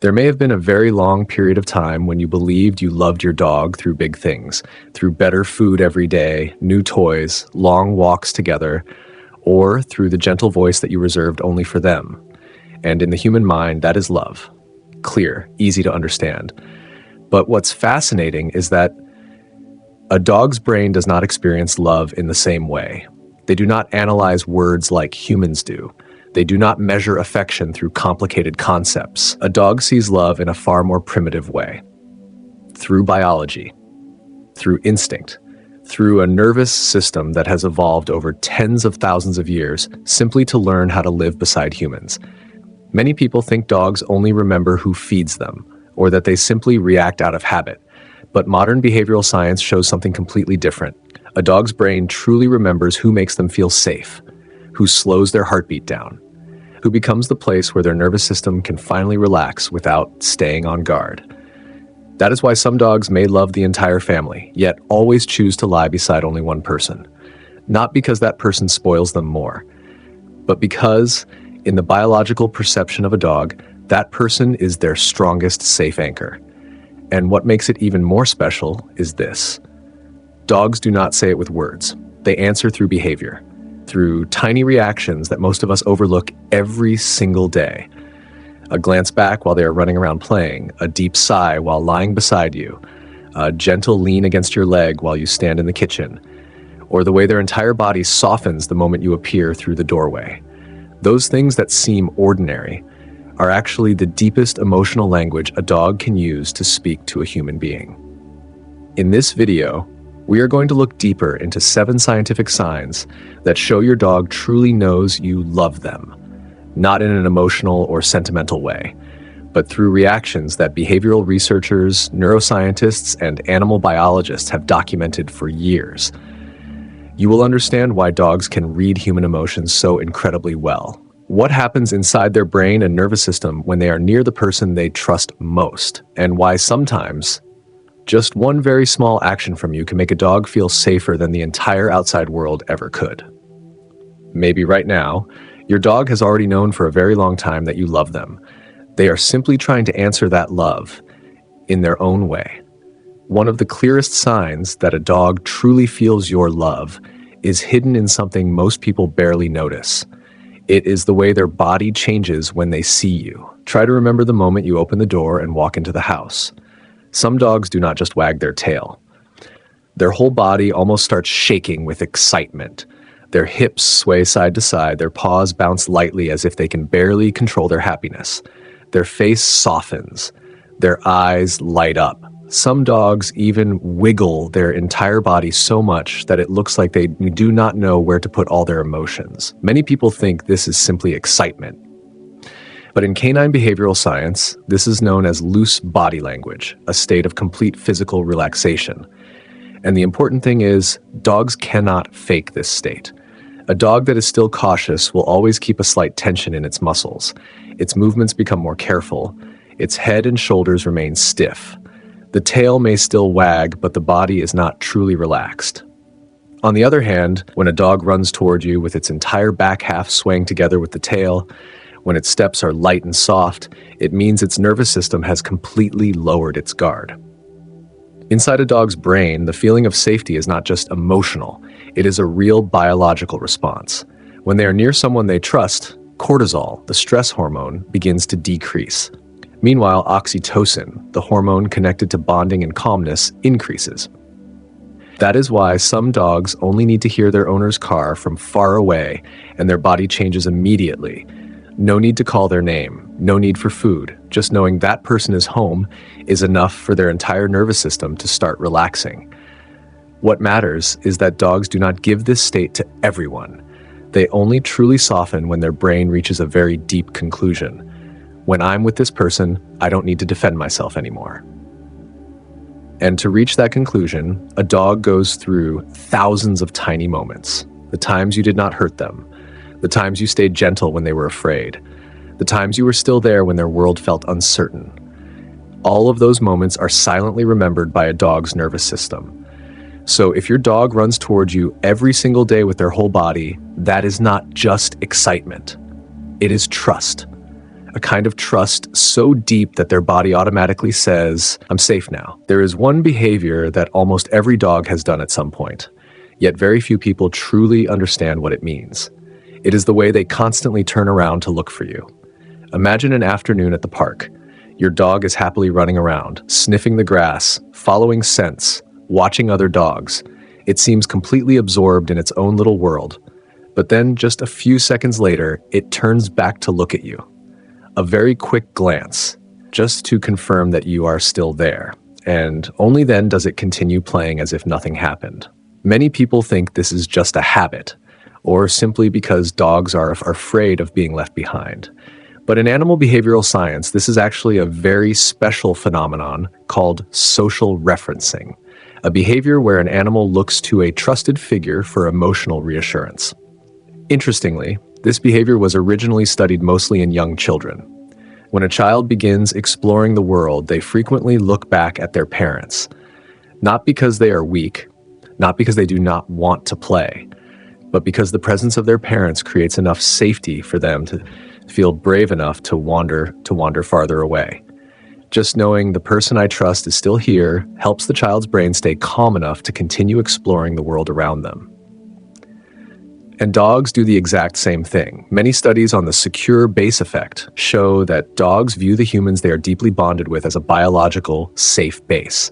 There may have been a very long period of time when you believed you loved your dog through big things, through better food every day, new toys, long walks together, or through the gentle voice that you reserved only for them. And in the human mind, that is love. Clear, easy to understand. But what's fascinating is that a dog's brain does not experience love in the same way. They do not analyze words like humans do. They do not measure affection through complicated concepts. A dog sees love in a far more primitive way. Through biology, through instinct, through a nervous system that has evolved over tens of thousands of years simply to learn how to live beside humans. Many people think dogs only remember who feeds them, or that they simply react out of habit. But modern behavioral science shows something completely different. A dog's brain truly remembers who makes them feel safe, who slows their heartbeat down, who becomes the place where their nervous system can finally relax without staying on guard. That is why some dogs may love the entire family, yet always choose to lie beside only one person. Not because that person spoils them more, but because, in the biological perception of a dog, that person is their strongest safe anchor. And what makes it even more special is this. Dogs do not say it with words. They answer through behavior, through tiny reactions that most of us overlook every single day. A glance back while they are running around playing, a deep sigh while lying beside you, a gentle lean against your leg while you stand in the kitchen, or the way their entire body softens the moment you appear through the doorway. Those things that seem ordinary are actually the deepest emotional language a dog can use to speak to a human being. In this video, we are going to look deeper into 7 scientific signs that show your dog truly knows you love them, not in an emotional or sentimental way, but through reactions that behavioral researchers, neuroscientists, and animal biologists have documented for years. You will understand why dogs can read human emotions so incredibly well. What happens inside their brain and nervous system when they are near the person they trust most, and why sometimes just one very small action from you can make a dog feel safer than the entire outside world ever could. Maybe right now, your dog has already known for a very long time that you love them. They are simply trying to answer that love in their own way. One of the clearest signs that a dog truly feels your love is hidden in something most people barely notice. It is the way their body changes when they see you. Try to remember the moment you open the door and walk into the house. Some dogs do not just wag their tail. Their whole body almost starts shaking with excitement. Their hips sway side to side, their paws bounce lightly as if they can barely control their happiness. Their face softens, their eyes light up. Some dogs even wiggle their entire body so much that it looks like they do not know where to put all their emotions. Many people think this is simply excitement. But in canine behavioral science, this is known as loose body language, a state of complete physical relaxation. And the important thing is, dogs cannot fake this state. A dog that is still cautious will always keep a slight tension in its muscles. Its movements become more careful. Its head and shoulders remain stiff. The tail may still wag, but the body is not truly relaxed. On the other hand, when a dog runs toward you with its entire back half swaying together with the tail, when its steps are light and soft, it means its nervous system has completely lowered its guard. Inside a dog's brain, the feeling of safety is not just emotional, it is a real biological response. When they are near someone they trust, cortisol, the stress hormone, begins to decrease. Meanwhile, oxytocin, the hormone connected to bonding and calmness, increases. That is why some dogs only need to hear their owner's car from far away and their body changes immediately. No need to call their name, no need for food. Just knowing that person is home is enough for their entire nervous system to start relaxing. What matters is that dogs do not give this state to everyone. They only truly soften when their brain reaches a very deep conclusion. When I'm with this person, I don't need to defend myself anymore. And to reach that conclusion, a dog goes through thousands of tiny moments. The times you did not hurt them, the times you stayed gentle when they were afraid, the times you were still there when their world felt uncertain. All of those moments are silently remembered by a dog's nervous system. So if your dog runs towards you every single day with their whole body, that is not just excitement. It is trust. a kind of trust so deep that their body automatically says, "I'm safe now." There is one behavior that almost every dog has done at some point, yet very few people truly understand what it means. It is the way they constantly turn around to look for you. Imagine an afternoon at the park. Your dog is happily running around, sniffing the grass, following scents, watching other dogs. It seems completely absorbed in its own little world. But then, just a few seconds later, it turns back to look at you. A very quick glance, just to confirm that you are still there. And only then does it continue playing as if nothing happened. Many people think this is just a habit, or simply because dogs are afraid of being left behind. But in animal behavioral science, this is actually a very special phenomenon called social referencing, a behavior where an animal looks to a trusted figure for emotional reassurance. Interestingly, this behavior was originally studied mostly in young children. When a child begins exploring the world, they frequently look back at their parents, not because they are weak, not because they do not want to play, but because the presence of their parents creates enough safety for them to feel brave enough to wander farther away. Just knowing the person I trust is still here helps the child's brain stay calm enough to continue exploring the world around them. And dogs do the exact same thing. Many studies on the secure base effect show that dogs view the humans they are deeply bonded with as a biological, safe base.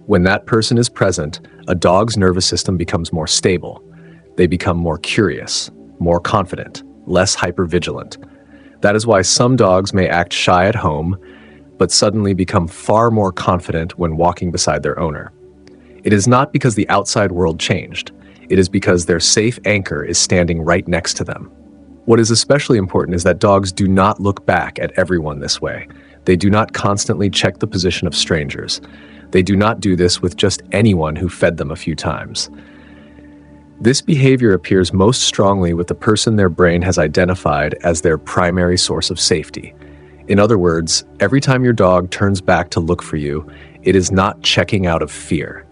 When that person is present, a dog's nervous system becomes more stable. They become more curious, more confident, less hypervigilant. That is why some dogs may act shy at home, but suddenly become far more confident when walking beside their owner. It is not because the outside world changed. It is because their safe anchor is standing right next to them. What is especially important is that dogs do not look back at everyone this way. They do not constantly check the position of strangers. They do not do this with just anyone who fed them a few times. This behavior appears most strongly with the person their brain has identified as their primary source of safety. In other words, every time your dog turns back to look for you, it is not checking out of fear.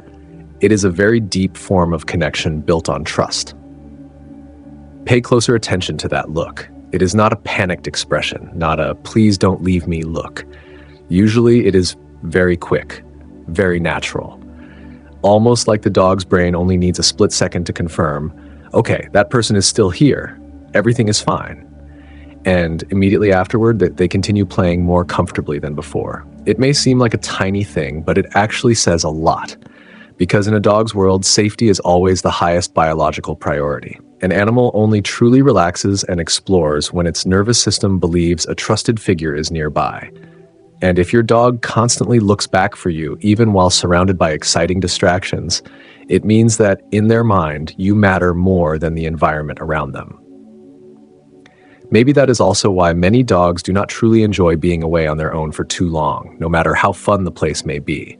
It is a very deep form of connection built on trust. Pay closer attention to that look. It is not a panicked expression, not a "please don't leave me" look. Usually it is very quick, very natural. Almost like the dog's brain only needs a split second to confirm, okay, that person is still here, everything is fine. And immediately afterward, they continue playing more comfortably than before. It may seem like a tiny thing, but it actually says a lot. Because in a dog's world, safety is always the highest biological priority. An animal only truly relaxes and explores when its nervous system believes a trusted figure is nearby. And if your dog constantly looks back for you, even while surrounded by exciting distractions, it means that in their mind, you matter more than the environment around them. Maybe that is also why many dogs do not truly enjoy being away on their own for too long, no matter how fun the place may be.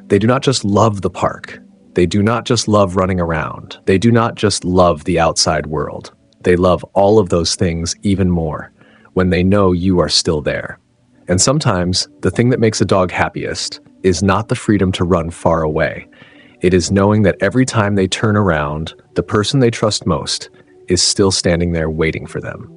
They do not just love the park. They do not just love running around. They do not just love the outside world. They love all of those things even more when they know you are still there. And sometimes the thing that makes a dog happiest is not the freedom to run far away. It is knowing that every time they turn around, the person they trust most is still standing there waiting for them.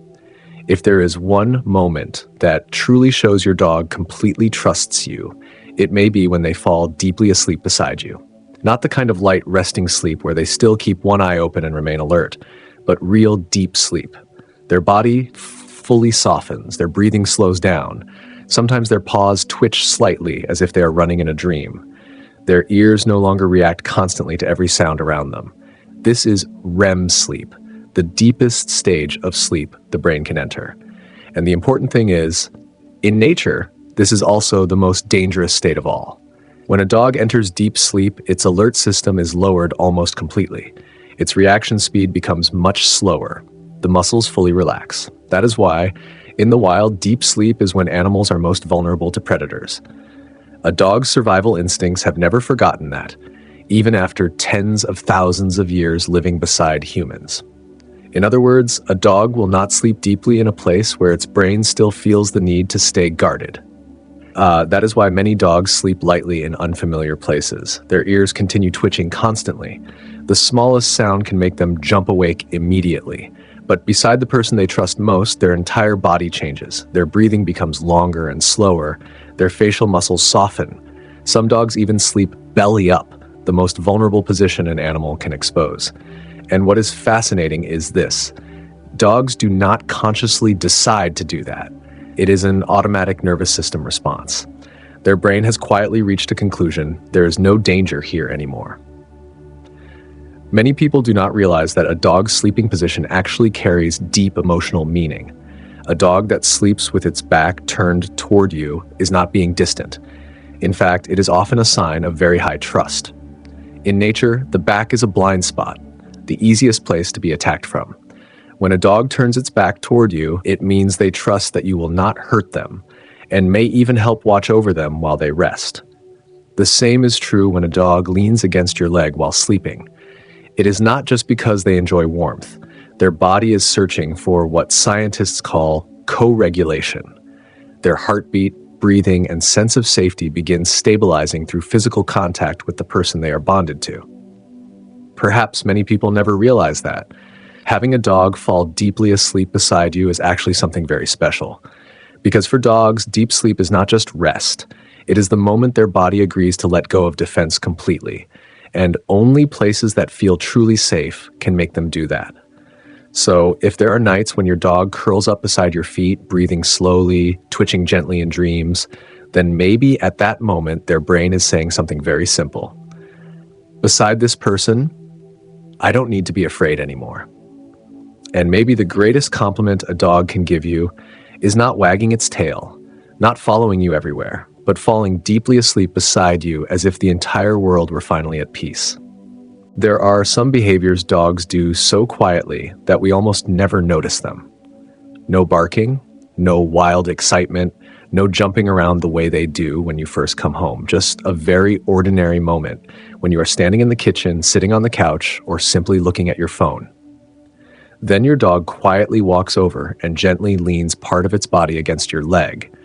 If there is one moment that truly shows your dog completely trusts you, it may be when they fall deeply asleep beside you. Not the kind of light resting sleep where they still keep one eye open and remain alert, but real deep sleep. Their body fully softens, their breathing slows down. Sometimes their paws twitch slightly as if they are running in a dream. Their ears no longer react constantly to every sound around them. This is REM sleep, the deepest stage of sleep the brain can enter. And the important thing is, in nature, this is also the most dangerous state of all. When a dog enters deep sleep, its alert system is lowered almost completely. Its reaction speed becomes much slower. The muscles fully relax. That is why, in the wild, deep sleep is when animals are most vulnerable to predators. A dog's survival instincts have never forgotten that, even after tens of thousands of years living beside humans. In other words, a dog will not sleep deeply in a place where its brain still feels the need to stay guarded. That is why many dogs sleep lightly in unfamiliar places. Their ears continue twitching constantly. The smallest sound can make them jump awake immediately, But beside the person they trust most, their entire body changes. Their breathing becomes longer and slower. Their facial muscles soften. Some dogs even sleep belly up, the most vulnerable position an animal can expose. And what is fascinating is this: dogs do not consciously decide to do that. It is an automatic nervous system response. Their brain has quietly reached a conclusion: there is no danger here anymore. Many people do not realize that a dog's sleeping position actually carries deep emotional meaning. A dog that sleeps with its back turned toward you is not being distant. In fact, it is often a sign of very high trust. In nature, the back is a blind spot, the easiest place to be attacked from. When a dog turns its back toward you, it means they trust that you will not hurt them, and may even help watch over them while they rest. The same is true when a dog leans against your leg while sleeping. It is not just because they enjoy warmth. Their body is searching for what scientists call co-regulation. Their heartbeat, breathing, and sense of safety begins stabilizing through physical contact with the person they are bonded to. Perhaps many people never realize that. Having a dog fall deeply asleep beside you is actually something very special. Because for dogs, deep sleep is not just rest. It is the moment their body agrees to let go of defense completely. And only places that feel truly safe can make them do that. So if there are nights when your dog curls up beside your feet, breathing slowly, twitching gently in dreams, then maybe at that moment their brain is saying something very simple. Beside this person, I don't need to be afraid anymore. And maybe the greatest compliment a dog can give you is not wagging its tail, not following you everywhere, but falling deeply asleep beside you as if the entire world were finally at peace. There are some behaviors dogs do so quietly that we almost never notice them. No barking, no wild excitement, no jumping around the way they do when you first come home. Just a very ordinary moment when you are standing in the kitchen, sitting on the couch, or simply looking at your phone. Then your dog quietly walks over and gently leans part of its body against your leg.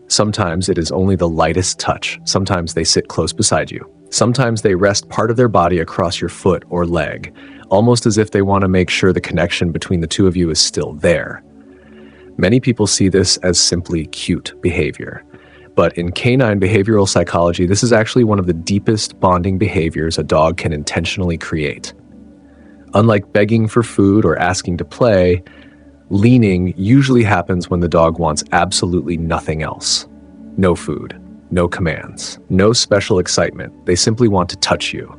Sometimes it is only the lightest touch. Sometimes they sit close beside you. Sometimes they rest part of their body across your foot or leg, almost as if they want to make sure the connection between the two of you is still there. Many people see this as simply cute behavior. But in canine behavioral psychology, this is actually one of the deepest bonding behaviors a dog can intentionally create. Unlike begging for food or asking to play, leaning usually happens when the dog wants absolutely nothing else. No food, no commands, no special excitement. They simply want to touch you.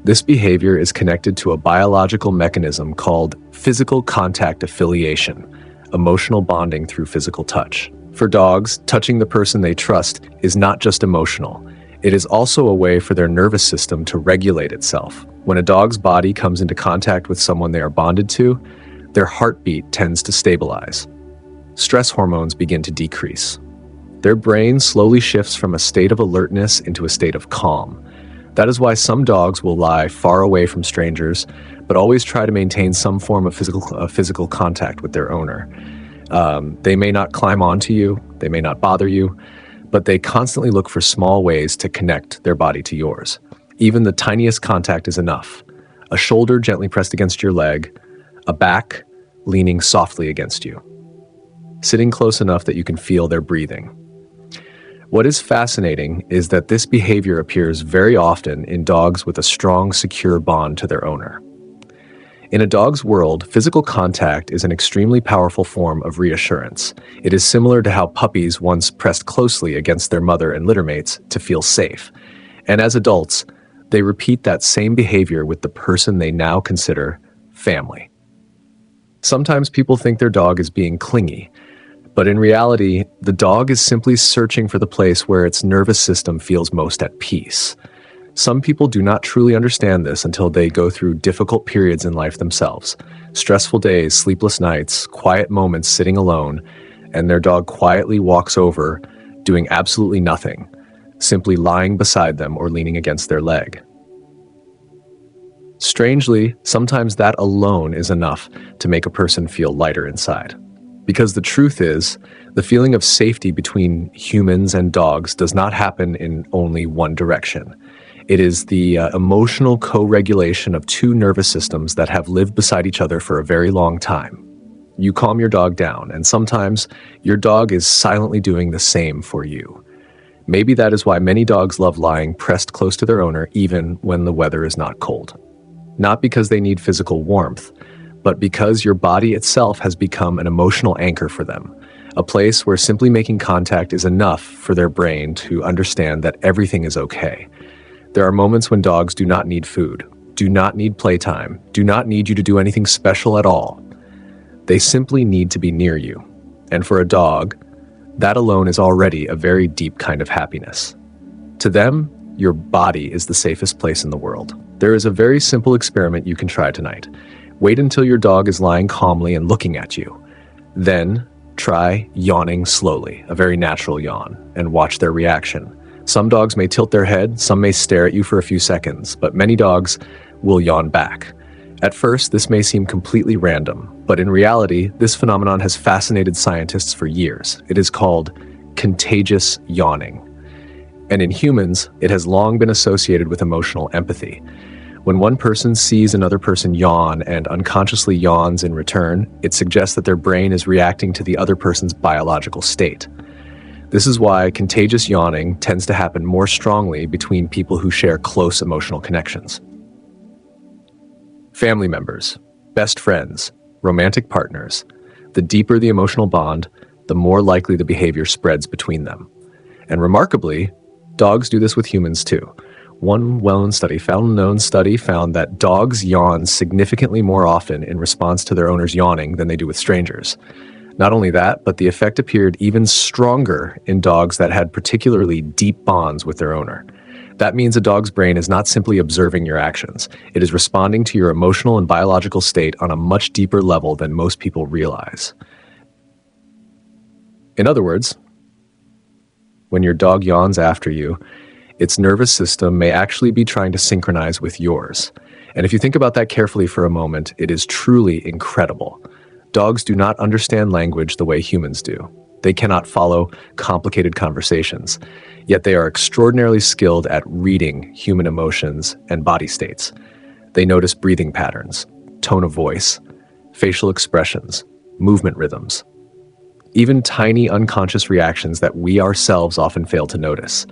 This behavior is connected to a biological mechanism called physical contact affiliation, emotional bonding through physical touch. For dogs, touching the person they trust is not just emotional. It is also a way for their nervous system to regulate itself. When a dog's body comes into contact with someone they are bonded to, their heartbeat tends to stabilize. Stress hormones begin to decrease. Their brain slowly shifts from a state of alertness into a state of calm. That is why some dogs will lie far away from strangers, but always try to maintain some form of physical contact with their owner. They may not climb onto you, they may not bother you, but they constantly look for small ways to connect their body to yours. Even the tiniest contact is enough. A shoulder gently pressed against your leg, a back leaning softly against you, sitting close enough that you can feel their breathing. What is fascinating is that this behavior appears very often in dogs with a strong, secure bond to their owner. In a dog's world, physical contact is an extremely powerful form of reassurance. It is similar to how puppies once pressed closely against their mother and littermates to feel safe. And as adults, they repeat that same behavior with the person they now consider family. Sometimes people think their dog is being clingy, but in reality, the dog is simply searching for the place where its nervous system feels most at peace. Some people do not truly understand this until they go through difficult periods in life themselves. Stressful days, sleepless nights, quiet moments sitting alone, and their dog quietly walks over, doing absolutely nothing, simply lying beside them or leaning against their leg. Strangely, sometimes that alone is enough to make a person feel lighter inside. Because the truth is, the feeling of safety between humans and dogs does not happen in only one direction. It is the emotional co-regulation of two nervous systems that have lived beside each other for a very long time. You calm your dog down, and sometimes your dog is silently doing the same for you. Maybe that is why many dogs love lying pressed close to their owner even when the weather is not cold. Not because they need physical warmth, but because your body itself has become an emotional anchor for them, a place where simply making contact is enough for their brain to understand that everything is okay. There are moments when dogs do not need food, do not need playtime, do not need you to do anything special at all. They simply need to be near you. And for a dog, that alone is already a very deep kind of happiness. To them, your body is the safest place in the world. There is a very simple experiment you can try tonight. Wait until your dog is lying calmly and looking at you. Then try yawning slowly, a very natural yawn, and watch their reaction. Some dogs may tilt their head, some may stare at you for a few seconds, but many dogs will yawn back. At first, this may seem completely random, but in reality, this phenomenon has fascinated scientists for years. It is called contagious yawning. And in humans, it has long been associated with emotional empathy. When one person sees another person yawn and unconsciously yawns in return, it suggests that their brain is reacting to the other person's biological state. This is why contagious yawning tends to happen more strongly between people who share close emotional connections. Family members, best friends, romantic partners. The deeper the emotional bond, the more likely the behavior spreads between them. And remarkably, dogs do this with humans too. One well-known study found that dogs yawn significantly more often in response to their owner's yawning than they do with strangers. Not only that, but the effect appeared even stronger in dogs that had particularly deep bonds with their owner. That means a dog's brain is not simply observing your actions. It is responding to your emotional and biological state on a much deeper level than most people realize. In other words, when your dog yawns after you, its nervous system may actually be trying to synchronize with yours. And if you think about that carefully for a moment, it is truly incredible. Dogs do not understand language the way humans do. They cannot follow complicated conversations, yet they are extraordinarily skilled at reading human emotions and body states. They notice breathing patterns, tone of voice, facial expressions, movement rhythms, even tiny unconscious reactions that we ourselves often fail to notice.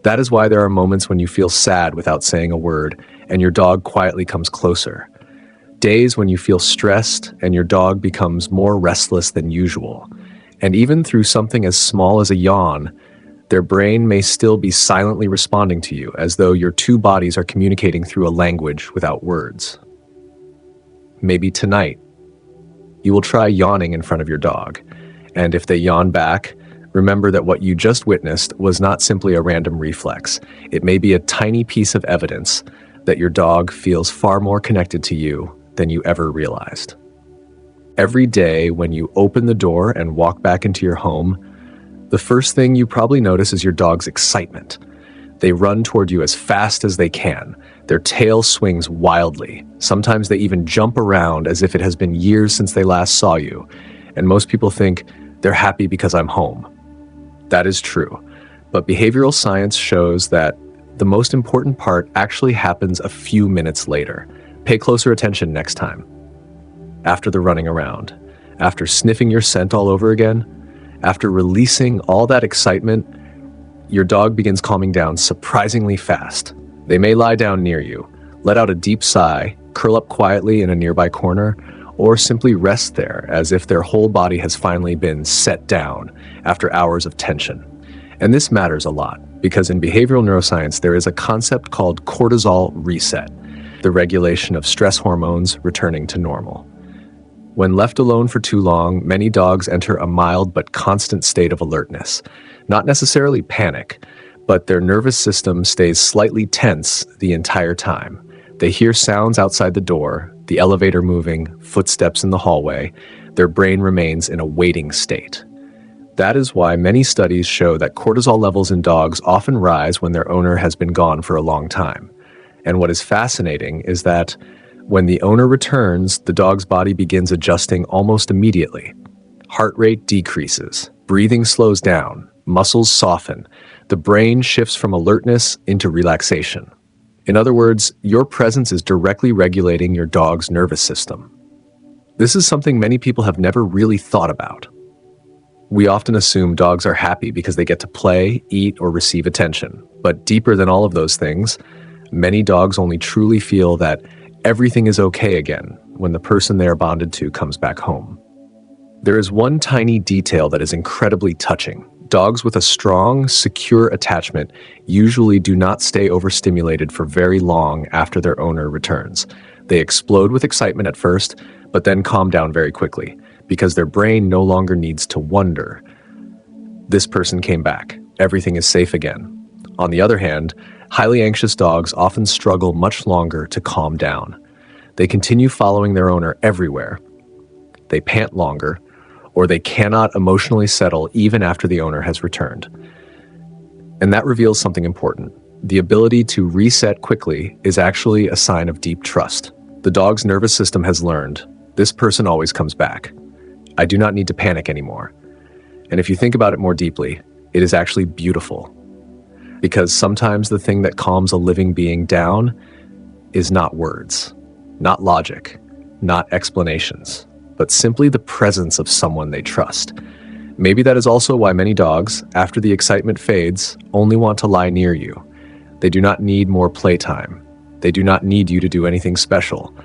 That is why there are moments when you feel sad without saying a word, and your dog quietly comes closer. Days when you feel stressed, and your dog becomes more restless than usual. And even through something as small as a yawn, their brain may still be silently responding to you, as though your two bodies are communicating through a language without words. Maybe tonight, you will try yawning in front of your dog, and if they yawn back, remember that what you just witnessed was not simply a random reflex. It may be a tiny piece of evidence that your dog feels far more connected to you than you ever realized. Every day when you open the door and walk back into your home, the first thing you probably notice is your dog's excitement. They run toward you as fast as they can. Their tail swings wildly. Sometimes they even jump around as if it has been years since they last saw you. And most people think, they're happy because I'm home. That is true, but behavioral science shows that the most important part actually happens a few minutes later. Pay closer attention next time. After the running around, after sniffing your scent all over again, after releasing all that excitement, your dog begins calming down surprisingly fast. They may lie down near you, let out a deep sigh, curl up quietly in a nearby corner, or simply rest there as if their whole body has finally been set down after hours of tension. And this matters a lot because in behavioral neuroscience, there is a concept called cortisol reset, the regulation of stress hormones returning to normal. When left alone for too long, many dogs enter a mild but constant state of alertness. Not necessarily panic, but their nervous system stays slightly tense the entire time. They hear sounds outside the door, the elevator moving, footsteps in the hallway. Their brain remains in a waiting state. That is why many studies show that cortisol levels in dogs often rise when their owner has been gone for a long time. And what is fascinating is that when the owner returns, the dog's body begins adjusting almost immediately. Heart rate decreases, breathing slows down, muscles soften, the brain shifts from alertness into relaxation. In other words, your presence is directly regulating your dog's nervous system. This is something many people have never really thought about. We often assume dogs are happy because they get to play, eat, or receive attention. But deeper than all of those things, many dogs only truly feel that everything is okay again when the person they are bonded to comes back home. There is one tiny detail that is incredibly touching. Dogs with a strong, secure attachment usually do not stay overstimulated for very long after their owner returns. They explode with excitement at first, but then calm down very quickly, because their brain no longer needs to wonder. This person came back. Everything is safe again. On the other hand, highly anxious dogs often struggle much longer to calm down. They continue following their owner everywhere. They pant longer, or they cannot emotionally settle even after the owner has returned. And that reveals something important. The ability to reset quickly is actually a sign of deep trust. The dog's nervous system has learned, this person always comes back. I do not need to panic anymore. And if you think about it more deeply, it is actually beautiful. Because sometimes the thing that calms a living being down is not words, not logic, not explanations, but simply the presence of someone they trust. Maybe that is also why many dogs, after the excitement fades, only want to lie near you. They do not need more playtime. They do not need you to do anything special.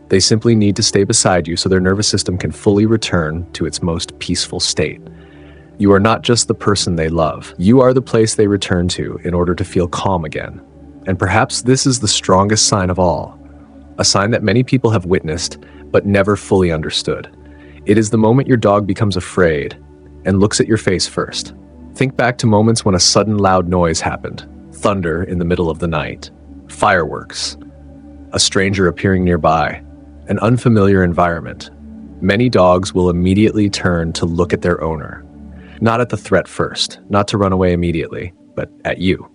They simply need to stay beside you so their nervous system can fully return to its most peaceful state. You are not just the person they love. You are the place they return to in order to feel calm again. And perhaps this is the strongest sign of all, a sign that many people have witnessed but never fully understood. It is the moment your dog becomes afraid and looks at your face first. Think back to moments when a sudden loud noise happened, thunder in the middle of the night, fireworks, a stranger appearing nearby, an unfamiliar environment. Many dogs will immediately turn to look at their owner, not at the threat first, not to run away immediately, but at you.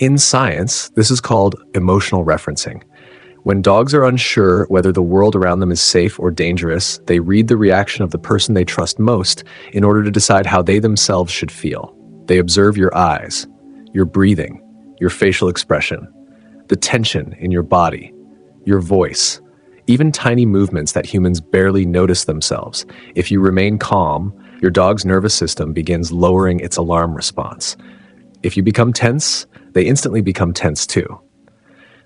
In science, this is called emotional referencing. When dogs are unsure whether the world around them is safe or dangerous, they read the reaction of the person they trust most in order to decide how they themselves should feel. They observe your eyes, your breathing, your facial expression, the tension in your body, your voice, even tiny movements that humans barely notice themselves. If you remain calm, your dog's nervous system begins lowering its alarm response. If you become tense, they instantly become tense too.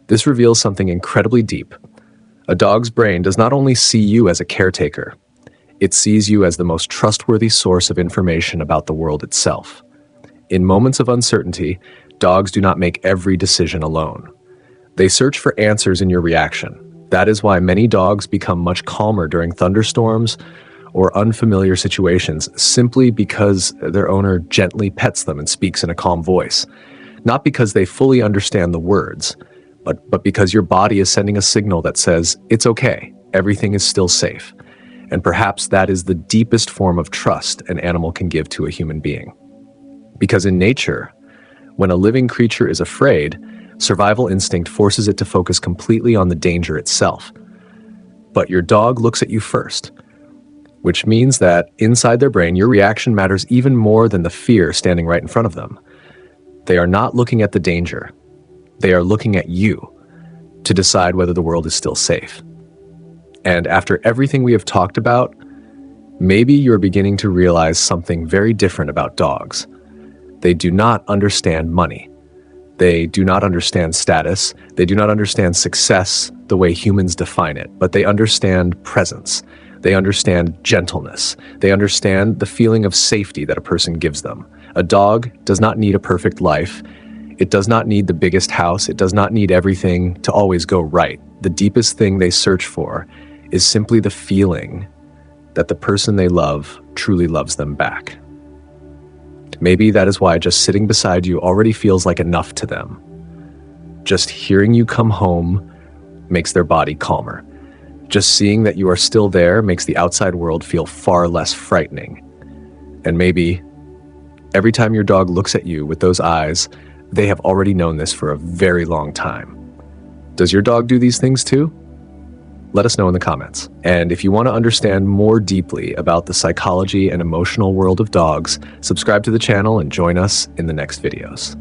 This reveals something incredibly deep. A dog's brain does not only see you as a caretaker, it sees you as the most trustworthy source of information about the world itself. In moments of uncertainty, dogs do not make every decision alone. They search for answers in your reaction. That is why many dogs become much calmer during thunderstorms or unfamiliar situations, simply because their owner gently pets them and speaks in a calm voice. Not because they fully understand the words, but because your body is sending a signal that says, it's okay, everything is still safe. And perhaps that is the deepest form of trust an animal can give to a human being. Because in nature, when a living creature is afraid, survival instinct forces it to focus completely on the danger itself. But your dog looks at you first, which means that inside their brain, your reaction matters even more than the fear standing right in front of them. They are not looking at the danger. They are looking at you to decide whether the world is still safe. And after everything we have talked about, maybe you're beginning to realize something very different about dogs. They do not understand money. They do not understand status. They do not understand success the way humans define it, but they understand presence. They understand gentleness. They understand the feeling of safety that a person gives them. A dog does not need a perfect life. It does not need the biggest house. It does not need everything to always go right. The deepest thing they search for is simply the feeling that the person they love truly loves them back. Maybe that is why just sitting beside you already feels like enough to them. Just hearing you come home makes their body calmer. Just seeing that you are still there makes the outside world feel far less frightening. And maybe every time your dog looks at you with those eyes, they have already known this for a very long time. Does your dog do these things too? Let us know in the comments. And if you want to understand more deeply about the psychology and emotional world of dogs, subscribe to the channel and join us in the next videos.